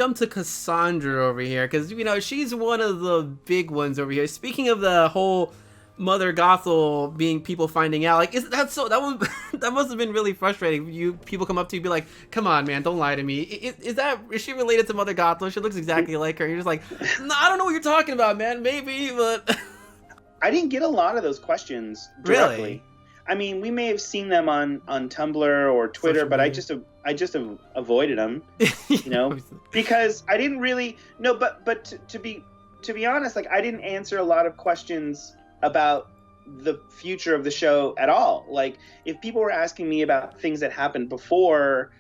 jump to Cassandra over here, because, you know, she's one of the big ones over here. Speaking of the whole Mother Gothel being people finding out, like, that must have been really frustrating. People come up to you and be like, come on, man, don't lie to me. Is she related to Mother Gothel? She looks exactly like her. You're just like, no, I don't know what you're talking about, man. Maybe, but... I didn't get a lot of those questions directly. Really? I mean, we may have seen them on Tumblr or Twitter, but I just avoided them, you know, because I didn't really no. But to be honest, like, I didn't answer a lot of questions about the future of the show at all. Like, if people were asking me about things that happened before,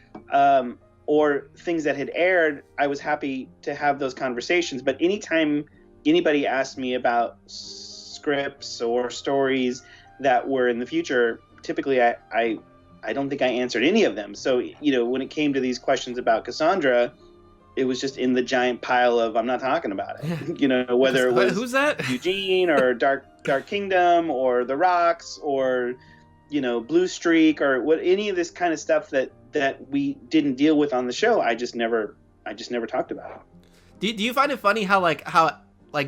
or things that had aired, I was happy to have those conversations. But anytime anybody asked me about scripts or stories that were in the future, typically I don't think I answered any of them. So, you know, when it came to these questions about Cassandra, it was just in the giant pile of, I'm not talking about it. You know, whether it was who's that? Eugene or Dark Kingdom or The Rocks or, you know, Blue Streak or what, any of this kind of stuff that we didn't deal with on the show. I just never talked about it. Do you find it funny how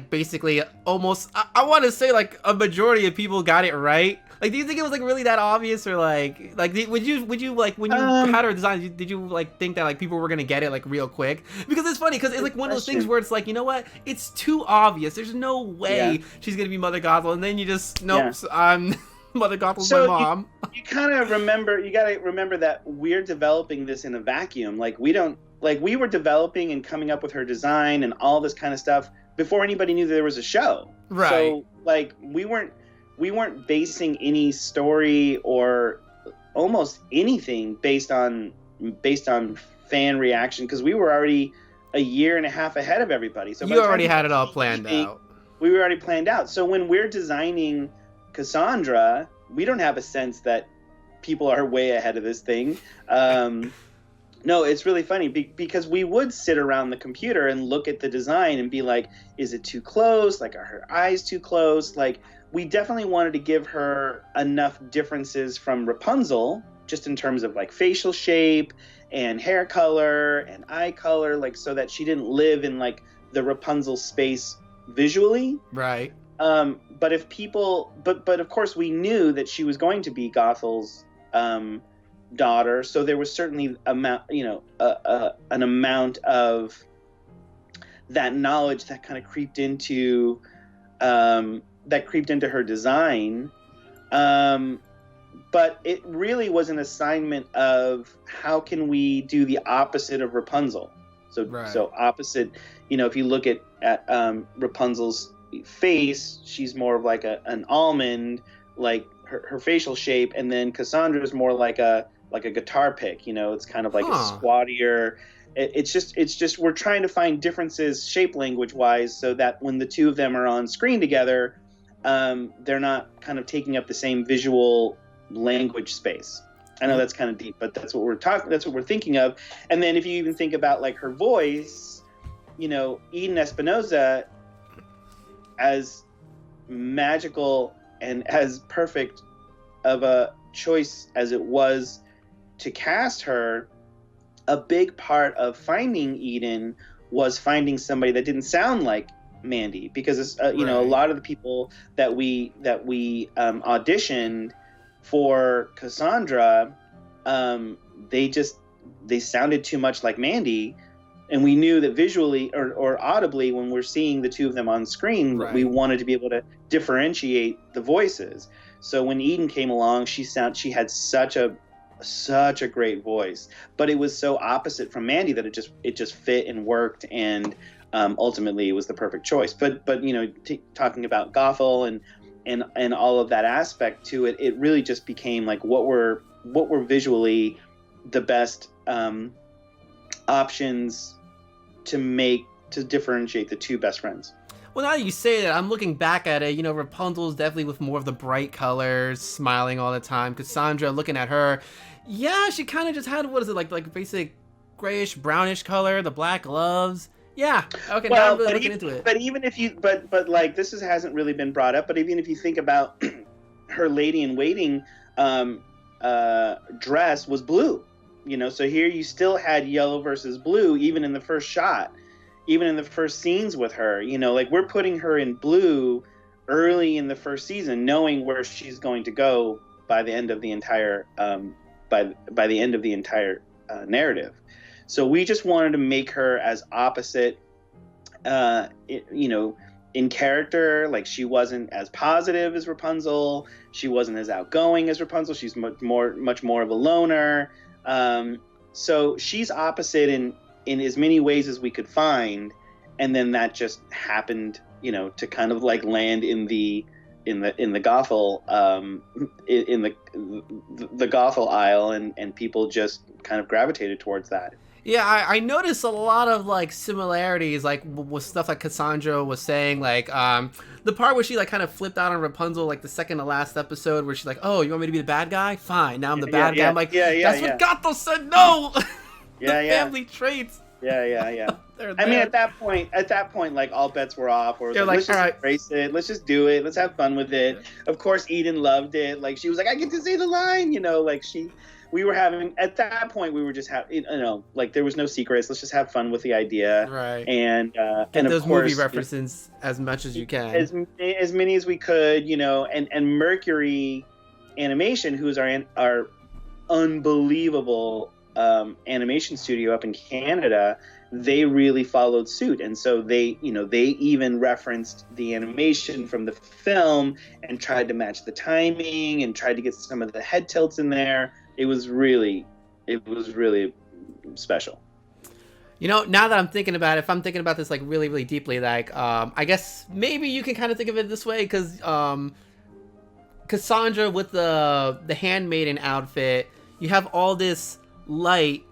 basically almost, I want to say, like, a majority of people got it right? Like, do you think it was, like, really that obvious, or like would you like, when you had our design, did you like think that, like, people were gonna get it, like, real quick? Because it's funny, because it's like one of those things where it's like, you know what, it's too obvious, there's no way she's gonna be Mother Gothel, and then you just I'm Mother Gothel's my mom. You kind of you gotta remember that we're developing this in a vacuum. Like, we were developing and coming up with her design and all this kind of stuff before anybody knew that there was a show. Right. So, like, we weren't basing any story or almost anything based on fan reaction, because we were already a year and a half ahead of everybody. So you already had it all planned out. We were already planned out. So when we're designing Cassandra, we don't have a sense that people are way ahead of this thing. No, it's really funny because we would sit around the computer and look at the design and be like, is it too close? Like, are her eyes too close? Like, we definitely wanted to give her enough differences from Rapunzel, just in terms of, like, facial shape and hair color and eye color, like, so that she didn't live in, like, the Rapunzel space visually. Right. But of course we knew that she was going to be Gothel's daughter, so there was certainly an amount of that knowledge that kind of creeped into her design, but it really was an assignment of how can we do the opposite of Rapunzel. So opposite, you know, if you look at Rapunzel's face, she's more of like an almond, like her facial shape, and then Cassandra's more like a guitar pick, you know, it's kind of like a squattier. It's just we're trying to find differences shape language wise, so that when the two of them are on screen together, they're not kind of taking up the same visual language space. I know that's kind of deep, but that's what we're thinking of. And then if you even think about, like, her voice, you know, Eden Espinosa, as magical and as perfect of a choice as it was to cast her, a big part of finding Eden was finding somebody that didn't sound like Mandy, because you know, a lot of the people that we auditioned for Cassandra, they sounded too much like Mandy, and we knew that visually or audibly, when we're seeing the two of them on screen, we wanted to be able to differentiate the voices. So when Eden came along, she had such a great voice, but it was so opposite from Mandy that it just fit and worked, and ultimately it was the perfect choice. But you know, talking about Gothel and all of that aspect to it, it really just became like what were visually the best options to differentiate the two best friends. Well, now that you say that, I'm looking back at it, you know, Rapunzel's definitely with more of the bright colors, smiling all the time. Cassandra, looking at her, yeah, she kind of just had, what is it, like basic grayish, brownish color, the black gloves. Yeah, okay, now I'm really looking into it. But even if you, but like, hasn't really been brought up, but even if you think about her Lady in Waiting dress was blue. you know. So here you still had yellow versus blue, even in the first shot, even in the first scenes with her, you know, like we're putting her in blue early in the first season, knowing where she's going to go by the end of the entire by the end of the entire narrative. So we just wanted to make her as opposite, you know, in character. Like she wasn't as positive as Rapunzel. She wasn't as outgoing as Rapunzel. She's much more of a loner. So she's opposite in as many ways as we could find, and then that just happened, you know, to kind of like land in the Gothel in the Gothel aisle, and people just kind of gravitated towards that. Yeah, I noticed a lot of like similarities, like with stuff like Cassandra was saying, like the part where she like kind of flipped out on Rapunzel, like the second to last episode, where she's like, "Oh, you want me to be the bad guy? Fine, now I'm the bad guy." I'm like, "That's what Gothel said." No, family traits. Yeah. I mean, at that point, like all bets were off. Or like, let's just embrace it. Let's just do it. Let's have fun with it. Of course, Eden loved it. Like she was like, "I get to say the line," you know. Like we were having, at that point, we were just having, you know, like there was no secrets. Let's just have fun with the idea, right? And and those of course, movie references as much as you can, as many as we could, you know. And Mercury Animation, who's our unbelievable animation studio up in Canada, they really followed suit, and so they even referenced the animation from the film and tried to match the timing and tried to get some of the head tilts in there. It was really special. You know, now that I'm thinking about it, if I'm thinking about this like really, really deeply, like I guess maybe you can kind of think of it this way, because Cassandra with the handmaiden outfit, you have all this light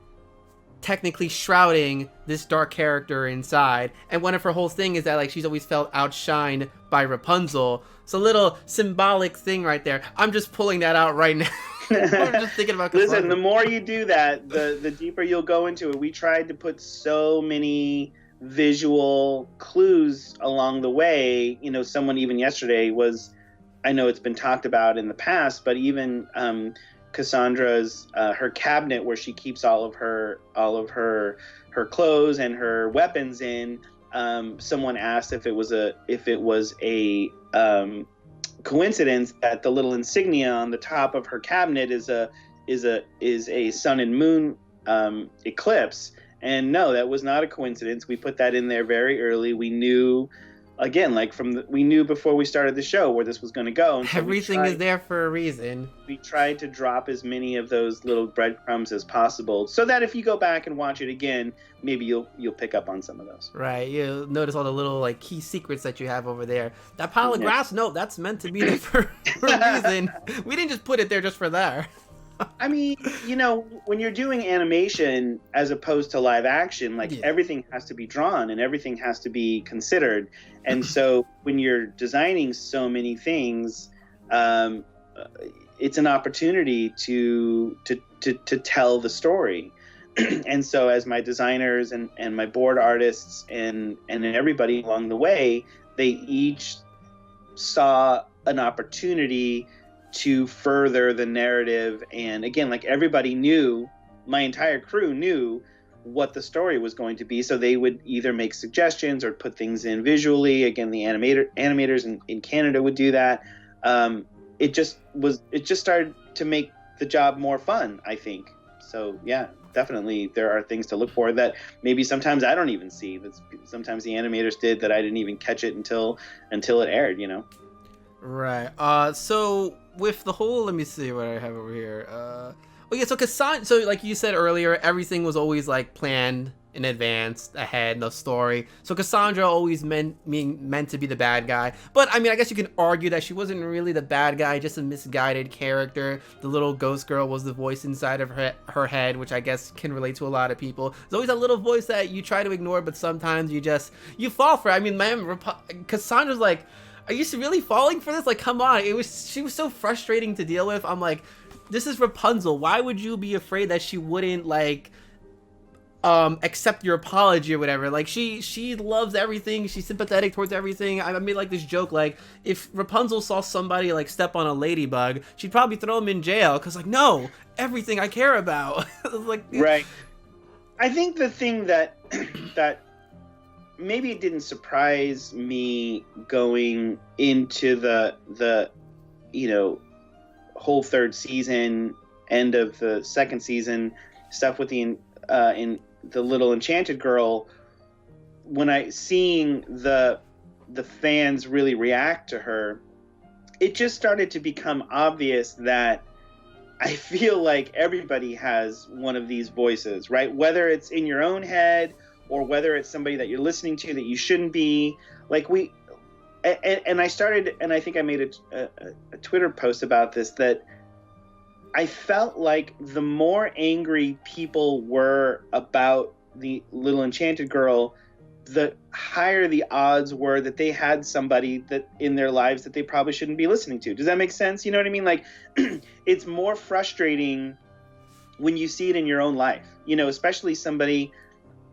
technically shrouding this dark character inside, and one of her whole thing is that like she's always felt outshined by Rapunzel. So a little symbolic thing right there. I'm just pulling that out right now. I'm just thinking about Cassandra. Listen, the more you do that, the deeper you'll go into it. We tried to put so many visual clues along the way. You know, someone even yesterday was, I know it's been talked about in the past, but even Cassandra's her cabinet where she keeps all of her clothes and her weapons in. Someone asked if it was a coincidence that the little insignia on the top of her cabinet is a sun and moon eclipse. And no, that was not a coincidence. We put that in there very early. We knew, again, like we knew before we started the show where this was going to go. And so everything is there for a reason. We tried to drop as many of those little breadcrumbs as possible, so that if you go back and watch it again, maybe you'll pick up on some of those. Right, you'll notice all the little like key secrets that you have over there. That pile of grass, no, that's meant to be there for a reason. We didn't just put it there just for that. I mean, you know, when you're doing animation as opposed to live action, like everything has to be drawn and everything has to be considered. And so when you're designing so many things, it's an opportunity to tell the story. And so as my designers and my board artists and everybody along the way, they each saw an opportunity to further the narrative. And again, like everybody knew, my entire crew knew what the story was going to be, so they would either make suggestions or put things in visually. Again, the animators in Canada would do that. It just started to make the job more fun, I think. So yeah, definitely there are things to look for that maybe sometimes I don't even see, that sometimes the animators did, that I didn't even catch it until it aired, you know. Right. So with the whole, let me see what I have over here. So Cassandra, so like you said earlier, everything was always like planned in advance, ahead, the story. So Cassandra always meant to be the bad guy. But I mean, I guess you can argue that she wasn't really the bad guy, just a misguided character. The little ghost girl was the voice inside of her head, which I guess can relate to a lot of people. There's always a little voice that you try to ignore, but sometimes you fall for it. I mean, man, Cassandra's like, are you really falling for this? Like, come on. She was so frustrating to deal with. I'm like, this is Rapunzel. Why would you be afraid that she wouldn't, like, accept your apology or whatever. Like she loves everything. She's sympathetic towards everything. I made like this joke, like if Rapunzel saw somebody like step on a ladybug, she'd probably throw him in jail because like no, everything I care about. Like right. I think the thing that that maybe it didn't surprise me going into the whole third season, end of the second season stuff with the in the little enchanted girl, when I seeing the fans really react to her, it just started to become obvious that I feel like everybody has one of these voices, right? Whether it's in your own head or whether it's somebody that you're listening to that you shouldn't be. Like I started, and I think I made a Twitter post about this, that I felt like the more angry people were about the little enchanted girl, the higher the odds were that they had somebody that in their lives that they probably shouldn't be listening to. Does that make sense? You know what I mean? Like, it's more frustrating when you see it in your own life, especially somebody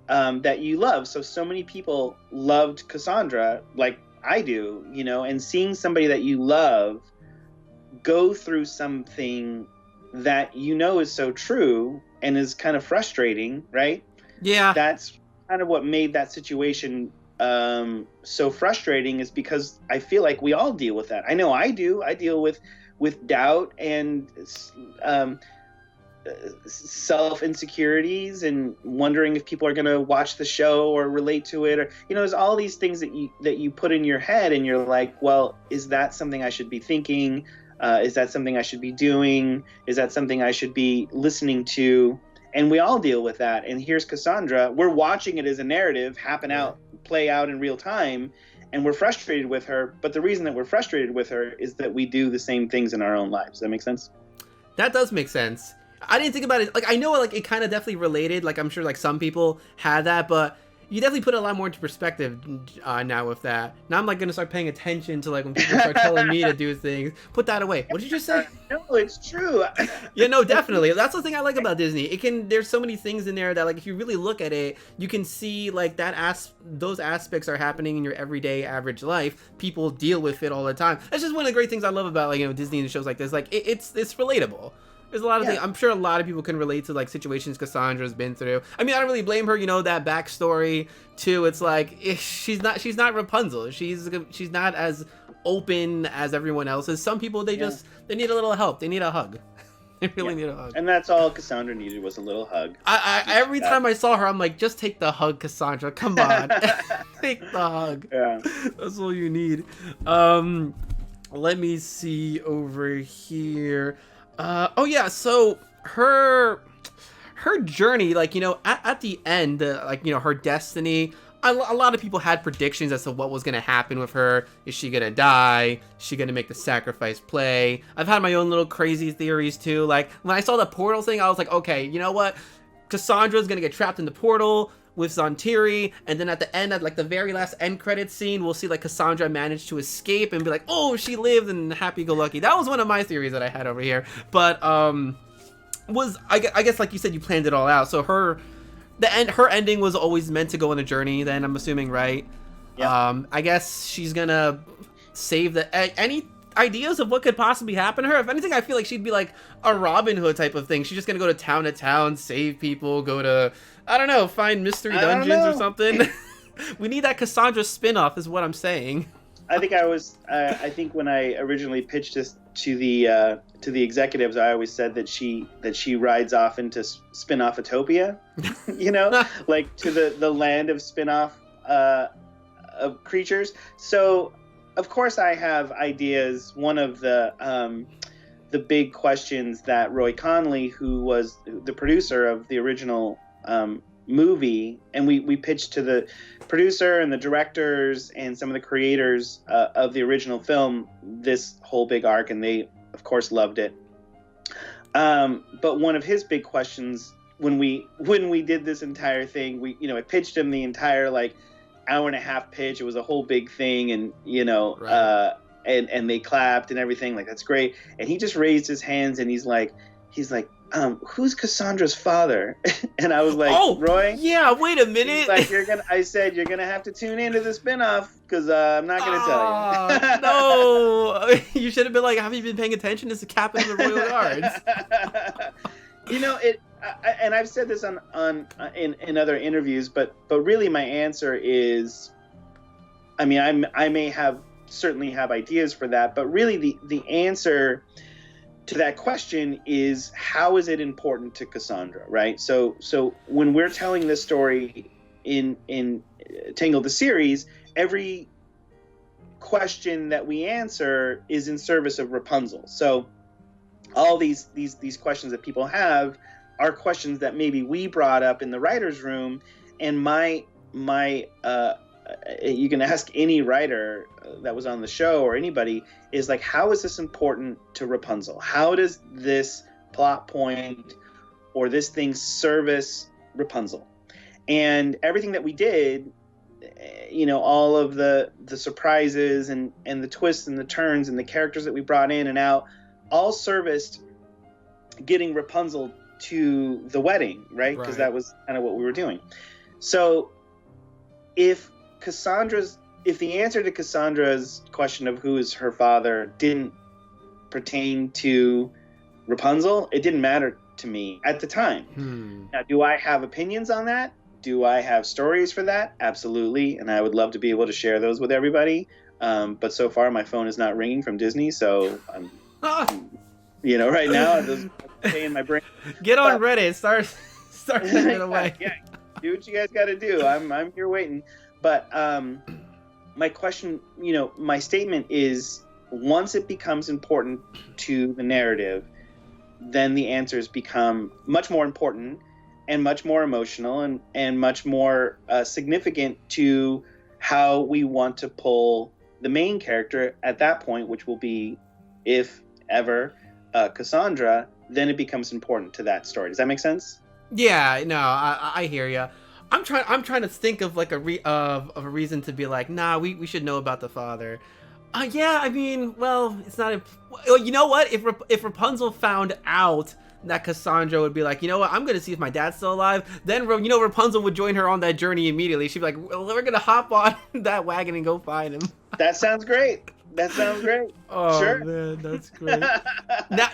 that you love. So many people loved Cassandra, like I do, and seeing somebody that you love go through something that is so true and is kind of frustrating, right? Yeah. That's kind of what made that situation so frustrating, is because I feel like we all deal with that. I know I do. I deal with doubt and self insecurities and wondering if people are going to watch the show or relate to it, or there's all these things that you put in your head, and you're like, well, is that something I should be thinking? Is that something I should be doing? Is that something I should be listening to? And we all deal with that. And here's Cassandra. We're watching it as a narrative play out in real time, and we're frustrated with her. But the reason that we're frustrated with her is that we do the same things in our own lives. Does that make sense? That does make sense. I didn't think about it. Like, I know, like, it kind of definitely related. Like, I'm sure, like, some people had that, but you definitely put it a lot more into perspective now with that. Now I'm, like, going to start paying attention to, like, when people start telling me to do things. Put that away. What did you just say? No, it's true. Yeah, no, definitely. That's the thing I like about Disney. There's so many things in there that, like, if you really look at it, you can see, like, those aspects are happening in your everyday average life. People deal with it all the time. That's just one of the great things I love about, like, Disney and shows like this. Like, it's relatable. There's a lot of things. I'm sure a lot of people can relate to, like, situations Cassandra's been through. I mean, I don't really blame her. That backstory too. It's like she's not Rapunzel. She's not as open as everyone else is. Some people they need a little help. They need a hug. They really need a hug. And that's all Cassandra needed, was a little hug. Every time I saw her, I'm like, just take the hug, Cassandra. Come on, take the hug. Yeah, that's all you need. Let me see over here. So her journey, like, at the end, like, her destiny, a lot of people had predictions as to what was going to happen with her. Is she going to die? Is she going to make the sacrifice play? I've had my own little crazy theories too. Like, when I saw the portal thing, I was like, okay, you know what? Cassandра's going to get trapped in the portal with Zontiri, and then at the end, at like the very last end credits scene, we'll see like Cassandra manage to escape and be like, oh, she lived and happy-go-lucky. That was one of my theories that I had over here. But I guess like you said, you planned it all out. So her ending was always meant to go on a journey. Then I'm assuming, right? Yeah. I guess she's gonna save any ideas of what could possibly happen to her. If anything, I feel like she'd be like a Robin Hood type of thing. She's just gonna go to town, save people, go to, I don't know, find mystery dungeons or something. We need that Cassandra spin-off is what I'm saying. I think when I originally pitched this to the executives, I always said that she rides off into spin-off-utopia, like to the land of spin-off of creatures. So of course I have ideas. One of the big questions that Roy Conley, who was the producer of the original movie, and we pitched to the producer and the directors and some of the creators of the original film this whole big arc, and they of course loved it. But one of his big questions when we did this entire thing, I pitched him the entire like hour and a half pitch. It was a whole big thing, and right. And they clapped and everything, like, that's great. And he just raised his hands and he's like, who's Cassandra's father? And I was like, oh, Roy. Yeah, wait a minute. He's like, I said you're gonna have to tune into the spinoff because I'm not gonna tell you. No, you should have been like, have you been paying attention? It's the captain of the Royal Guards. And I've said this in other interviews, but really my answer is, I mean, I may certainly have ideas for that, but really the answer to that question is, how is it important to Cassandra, right? So when we're telling this story in Tangled the series, every question that we answer is in service of Rapunzel. So all these questions that people have are questions that maybe we brought up in the writer's room, and my you can ask any writer that was on the show or anybody, is like, how is this important to Rapunzel? How does this plot point or this thing service Rapunzel? And everything that we did, all of the surprises and the twists and the turns and the characters that we brought in and out, all serviced getting Rapunzel to the wedding, right? Because that was kind of what we were doing. So if the answer to Cassandra's question of who is her father didn't pertain to Rapunzel, it didn't matter to me at the time. Now, do I have opinions on that? Do I have stories for that? Absolutely, and I would love to be able to share those with everybody. But so far, my phone is not ringing from Disney, so I'm, right now, I'm in my brain. Get on Reddit, start sending it away. Yeah, do what you guys got to do. I'm here waiting. But my question, my statement is, once it becomes important to the narrative, then the answers become much more important and much more emotional and much more significant to how we want to pull the main character at that point, which will be, if ever, Cassandra. Then it becomes important to that story. Does that make sense? Yeah, no, I hear you. I'm trying to think of like a reason to be like, nah, we should know about the father. Yeah, I mean, well, it's not. Well, you know what? If Rapunzel found out that Cassandra would be like, you know what, I'm gonna see if my dad's still alive, then Rapunzel would join her on that journey immediately. She'd be like, well, we're gonna hop on that wagon and go find him. That sounds great. Oh, sure. Man, that's great.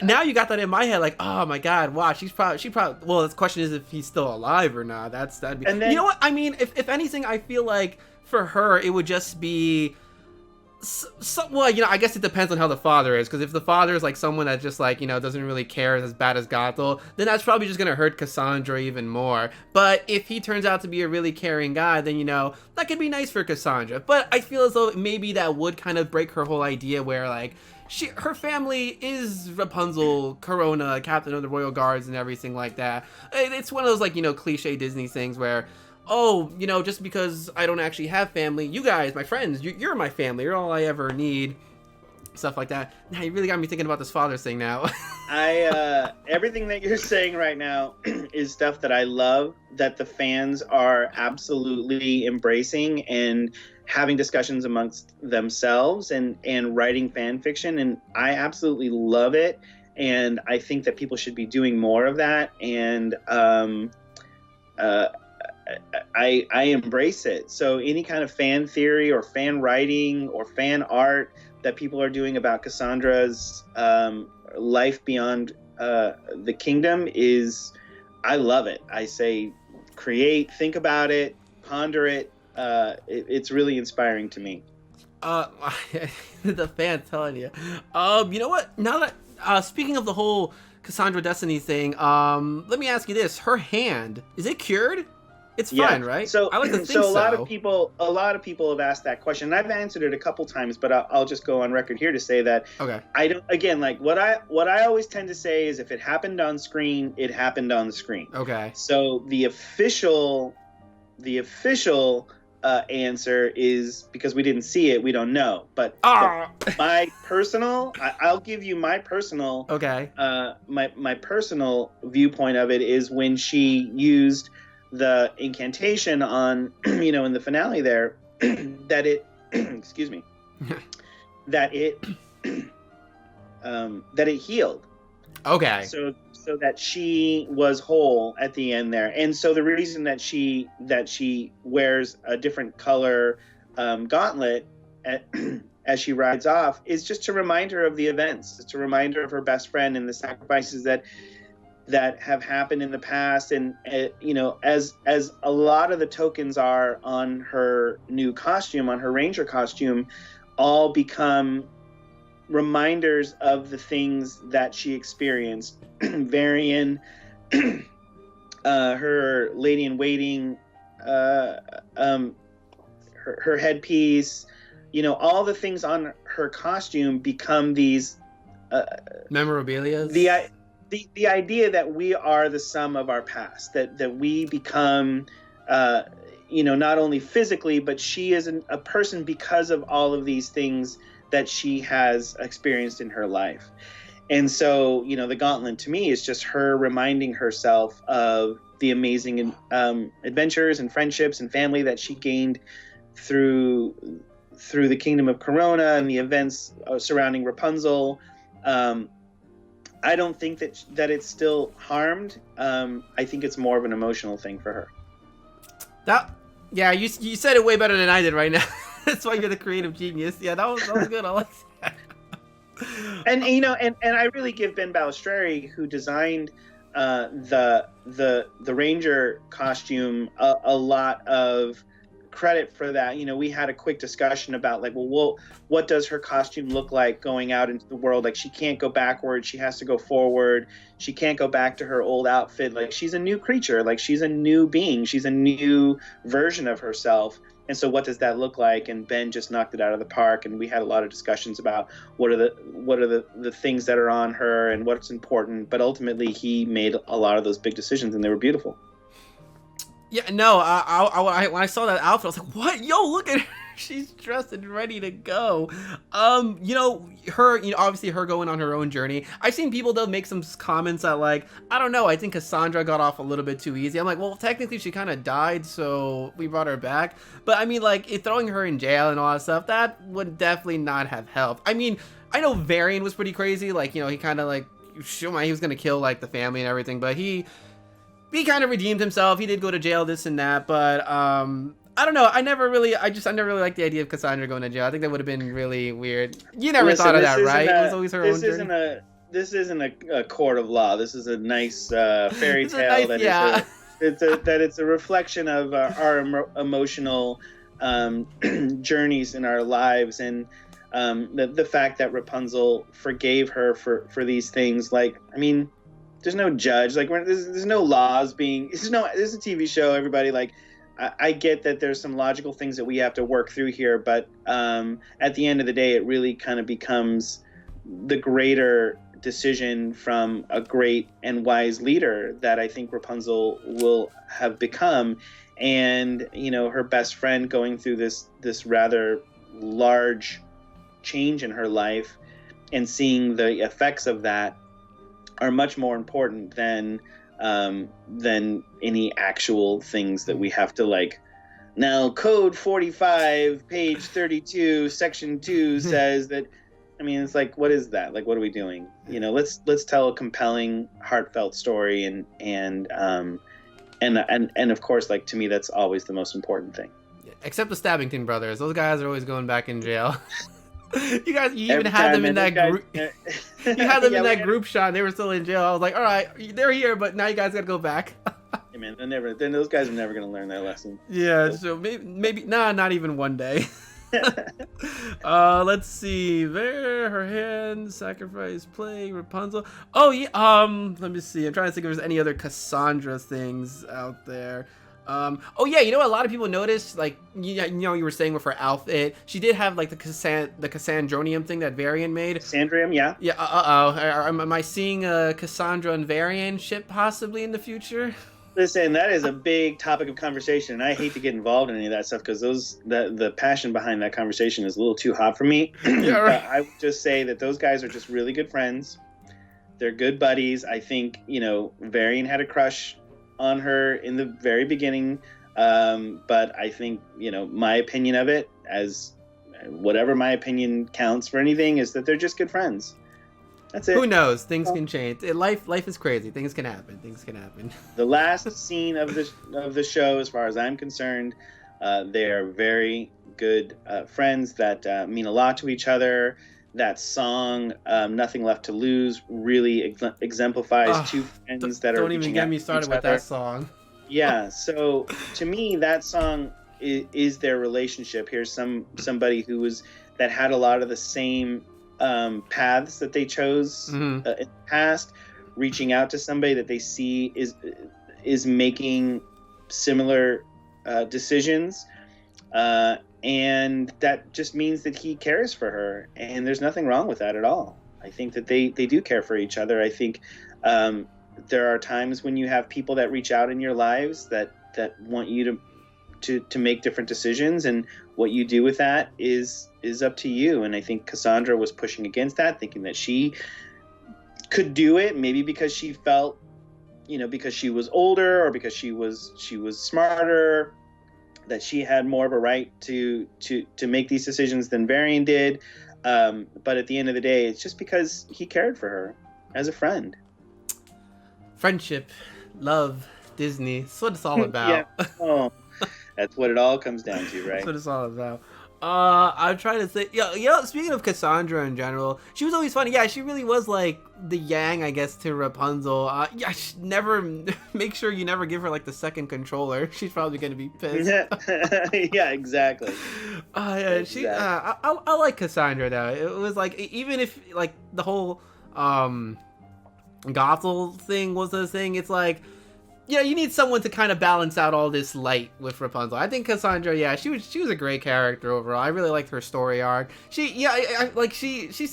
now you got that in my head, like, oh my god, wow, she probably. Well, the question is if he's still alive or not. That'd be. And then, you know what? I mean, if anything, I feel like for her it would just be. Well, I guess it depends on how the father is, because if the father is like someone that just like, doesn't really care as bad as Gothel, then that's probably just gonna hurt Cassandra even more. But if he turns out to be a really caring guy, then that could be nice for Cassandra. But I feel as though maybe that would kind of break her whole idea where like her family is Rapunzel, Corona, Captain of the Royal Guards, and everything like that. It's one of those like cliche Disney things where, oh, just because I don't actually have family, you guys, my friends, you're my family. You're all I ever need. Stuff like that. Now, you really got me thinking about this father thing now. Everything that you're saying right now is stuff that I love, that the fans are absolutely embracing and having discussions amongst themselves and writing fan fiction. And I absolutely love it. And I think that people should be doing more of that. And, I embrace it. So any kind of fan theory or fan writing or fan art that people are doing about Cassandra's life beyond the kingdom I love it. I say, think about it, ponder it. It's really inspiring to me. The fan telling you. You know what? Now that speaking of the whole Cassandra Destiny thing, let me ask you this: her hand, is it cured? It's fine, right? So I like to think so. A lot of people have asked that question, and I've answered it a couple times, but I'll just go on record here to say that I don't. Again, like what I always tend to say is, if it happened on screen, it happened on the screen. Okay. So the official answer is, because we didn't see it, we don't know. But my personal, I'll give you my personal. Okay. My personal viewpoint of it is when she used the incantation on, in the finale there, that it, excuse me, that it healed. Okay. So that she was whole at the end there. And so the reason that she wears a different color gauntlet as she rides off is just to remind her of the events. It's a reminder of her best friend and the sacrifices that have happened in the past. And as a lot of the tokens are on her new costume, on her ranger costume, all become reminders of the things that she experienced. Varian, her lady in waiting, her headpiece, all the things on her costume become these memorabilia. The idea that we are the sum of our past, that we become not only physically, but she is a person because of all of these things that she has experienced in her life. And so, the gauntlet to me is just her reminding herself of the amazing adventures and friendships and family that she gained through the kingdom of Corona and the events surrounding Rapunzel. I don't think that it's still harmed. I think it's more of an emotional thing for her. You said it way better than I did right now. That's why you're the creative genius. Yeah, that was good. I like that. And I really give Ben Balistreri, who designed the Ranger costume, a lot of credit for that. We had a quick discussion about what does her costume look like going out into the world? Like, she can't go backwards, she has to go forward. She can't go back to her old outfit. Like, she's a new creature, like she's a new being, she's a new version of herself. And so what does that look like? And Ben just knocked it out of the park, and we had a lot of discussions about what are the things that are on her and what's important. But ultimately, he made a lot of those big decisions, and they were beautiful. Yeah, no, when I saw that outfit, I was like, what? Yo, look at her. She's dressed and ready to go. Her, obviously her going on her own journey. I've seen people, though, make some comments that, like, I don't know, I think Cassandra got off a little bit too easy. I'm like, well, technically she kind of died, so we brought her back. But, I mean, like, throwing her in jail and all that stuff, that would definitely not have helped. I mean, I know Varian was pretty crazy. Like, he kind of, like, he was going to kill, like, the family and everything. But he kind of redeemed himself. He did go to jail, this and that. But, I don't know. I never really liked the idea of Cassandra going to jail. I think that would have been really weird. You never thought of that, right? It was always her own journey. This isn't a court of law. This is a nice fairy tale it's a reflection of our emotional journeys in our lives, and the fact that Rapunzel forgave her for these things. Like, I mean, there's no judge. Like, there's no laws being. This is a TV show. Everybody, like, I get that there's some logical things that we have to work through here, but at the end of the day, it really kind of becomes the greater decision from a great and wise leader that I think Rapunzel will have become. And, her best friend going through this rather large change in her life and seeing the effects of that are much more important than any actual things that we have to, like, now code 45 page 32 section 2 says that. I mean, it's like, what is that? Like, what are we doing? Let's tell a compelling, heartfelt story, and of course, like, to me, that's always the most important thing. Except the Stabbington brothers; those guys are always going back in jail. You even had them in that group. You had them in that group shot, and they were still in jail. I was like, all right, they're here, but now you guys gotta go back. Hey, man, those guys are never gonna learn their lesson. Yeah, so maybe not even one day. Let's see. There, her hand, sacrifice, play, Rapunzel. Oh yeah. Let me see. I'm trying to think if there's any other Cassandra things out there. Oh yeah, a lot of people noticed, like, you were saying with her outfit, she did have, like, the Cassandronium thing that Varian made. Cassandrium, yeah. Yeah. Am I seeing a Cassandra and Varian ship possibly in the future? Listen, that is a big topic of conversation, and I hate to get involved in any of that stuff because the passion behind that conversation is a little too hot for me. Yeah, right. I would just say that those guys are just really good friends. They're good buddies. I think, Varian had a crush on her in the very beginning, but I think, my opinion of it, as whatever my opinion counts for anything, is that they're just good friends. That's it. Who knows? Things can change. Life is crazy. Things can happen. The last scene of the show, as far as I'm concerned, they are very good friends that mean a lot to each other. That song, "Nothing Left to Lose," really exemplifies two friends that are don't even reaching get out me to started each with other. that song. Yeah, so to me, that song is their relationship. Here's somebody that had a lot of the same paths that they chose in the past, reaching out to somebody that they see is making similar decisions, and that just means that he cares for her, and there's nothing wrong with that at all. I think that they do care for each other. I think there are times when you have people that reach out in your lives that want you to make different decisions, and what you do with that is up to you. And I think Cassandra was pushing against that, thinking that she could do it, maybe because she felt, because she was older, or because she was smarter, that she had more of a right to make these decisions than Varian did. But at the end of the day, it's just because he cared for her as a friend. Friendship, love, Disney. That's what it's all about. Yeah. Oh, that's what it all comes down to, right? That's what it's all about. I'm trying to think. Speaking of Cassandra in general, she was always funny. Yeah, she really was like the yang, I guess, to Rapunzel. Never make sure you never give her like the second controller. She's probably gonna be pissed. Yeah, exactly. Exactly. I like Cassandra though. It was like, even if like the whole Gothel thing was the thing, it's like, you need someone to kind of balance out all this light with Rapunzel. I think Cassandra, she was a great character overall. I really liked her story arc. She's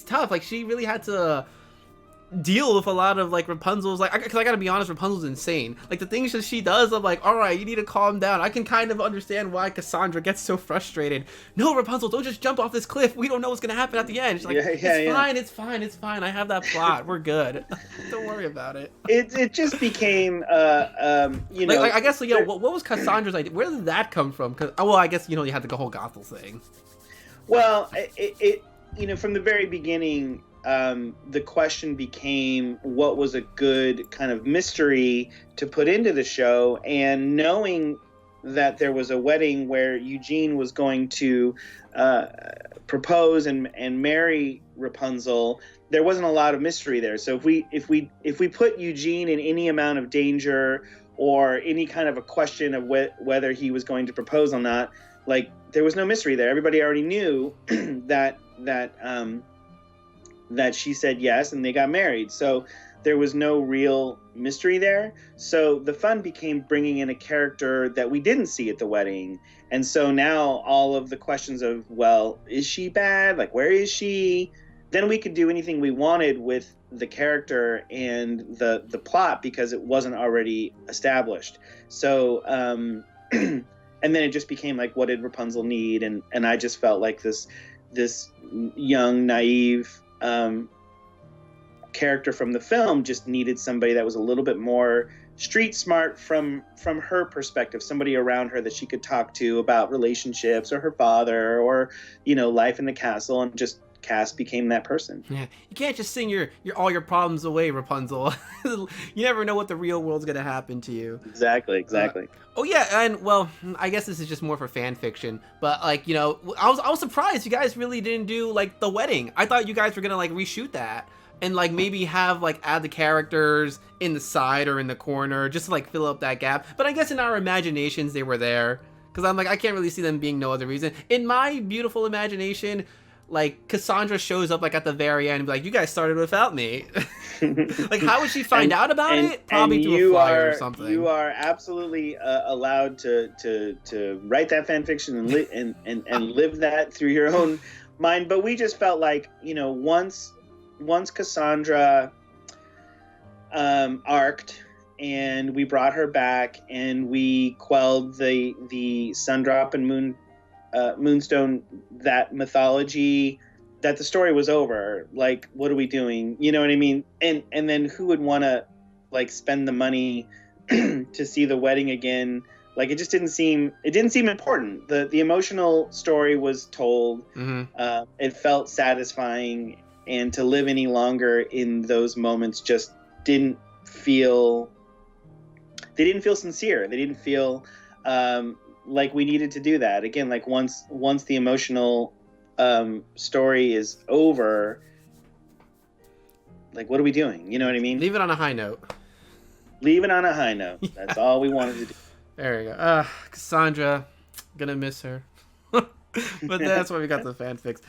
tough. Like, she really had to deal with a lot of like Rapunzel's, like, because I gotta be honest, Rapunzel's insane. Like, the things that she does, I'm like, all right, you need to calm down. I can kind of understand why Cassandra gets so frustrated. No, Rapunzel, don't just jump off this cliff. We don't know what's gonna happen at the end. She's like, it's fine. I have that plot. We're good. Don't worry about it. It just became I guess what was Cassandra's idea? Where did that come from? Because I guess you had the whole Gothel thing. Well, it from the very beginning, the question became, what was a good kind of mystery to put into the show, and knowing that there was a wedding where Eugene was going to propose and marry Rapunzel, there wasn't a lot of mystery there. So if we put Eugene in any amount of danger, or any kind of a question of whether he was going to propose or not, like, there was no mystery there. Everybody already knew that she said yes, and they got married. So there was no real mystery there. So the fun became bringing in a character that we didn't see at the wedding. And so now all of the questions of, well, is she bad? Like, where is she? Then we could do anything we wanted with the character and the plot, because it wasn't already established. So, and then it just became like, what did Rapunzel need? And I just felt like this young, naive character from the film just needed somebody that was a little bit more street smart from her perspective, somebody around her that she could talk to about relationships, or her father, or life in the castle, and just Cass became that person. Yeah, you can't just sing your all your problems away, Rapunzel. You never know what the real world's gonna happen to you. Exactly. And well, I guess this is just more for fan fiction, but like, I was surprised you guys really didn't do like the wedding. I thought you guys were gonna like reshoot that and like maybe have like add the characters in the side or in the corner just to like fill up that gap. But I guess in our imaginations they were there, because I'm like, I can't really see them being no other reason. In my beautiful imagination, like, Cassandra shows up like at the very end and be like, you guys started without me. Like, how would she find out about it? Probably through a flyer or something. You are absolutely allowed to write that fan fiction and live that through your own mind. But we just felt like, once Cassandra arced, and we brought her back, and we quelled the Sundrop and Moonstone, that mythology, that the story was over. Like, what are we doing? You know what I mean? And then who would want to like spend the money to see the wedding again? Like, it didn't seem important. The emotional story was told. Mm-hmm. It felt satisfying, and to live any longer in those moments just didn't feel sincere. They didn't feel like we needed to do that again. Like once the emotional story is over, like what are we doing? You know what I mean? Leave it on a high note. Leave it on a high note. That's all we wanted to do. There we go. Cassandra, gonna miss her. But that's why we got the fanfics.